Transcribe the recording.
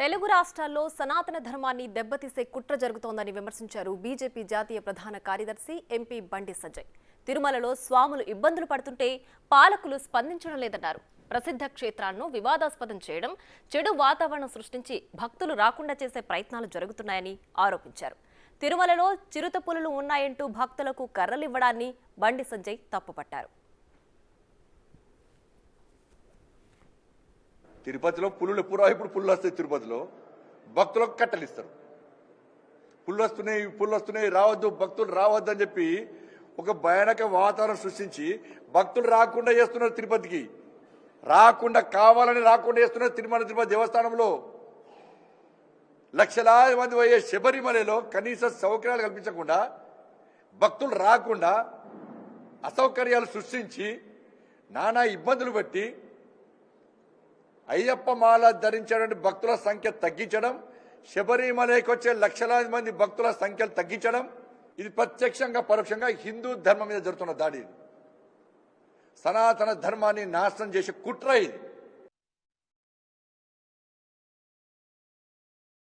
తెలుగు రాష్ట్రాల్లో సనాతన ధర్మాన్ని దెబ్బతీసే కుట్ర జరుగుతోందని విమర్శించారు బీజేపీ జాతీయ ప్రధాన కార్యదర్శి ఎంపీ బండి సంజయ్. తిరుమలలో స్వాములు ఇబ్బందులు పడుతుంటే పాలకులు స్పందించడం లేదన్నారు. ప్రసిద్ధ క్షేత్రాలను వివాదాస్పదం చేయడం, చెడు వాతావరణం సృష్టించి భక్తులు రాకుండా చేసే ప్రయత్నాలు జరుగుతున్నాయని ఆరోపించారు. తిరుమలలో చిరుతపులులు ఉన్నాయంటూ భక్తులకు కర్రలివ్వడాన్ని బండి సంజయ్ తప్పుపట్టారు. తిరుపతిలో పులులు ఇప్పుడు పుల్లు వస్తాయి. తిరుపతిలో భక్తులకు కట్టలిస్తారు. పుల్లు వస్తున్నాయి రావద్దు, భక్తులు రావద్దు అని చెప్పి ఒక భయానక వాతావరణం సృష్టించి భక్తులు రాకుండా చేస్తున్నారు. తిరుపతికి కావాలని రాకుండా చేస్తున్నారు. తిరుపతి దేవస్థానంలో లక్షలాది మంది పోయే శబరిమలలో కనీస సౌకర్యాలు కల్పించకుండా భక్తులు రాకుండా అసౌకర్యాలు సృష్టించి నానా ఇబ్బందులు బట్టి అయ్యప్ప మాల ధరించేటువంటి భక్తుల సంఖ్య తగ్గించడం, శబరిమలకి వచ్చే లక్షలాది మంది భక్తుల సంఖ్యలు తగ్గించడం, ఇది ప్రత్యక్షంగా పరోక్షంగా హిందూ ధర్మం మీద జరుగుతున్న దాడి. సనాతన ధర్మాన్ని నాశనం చేసే కుట్ర ఇది.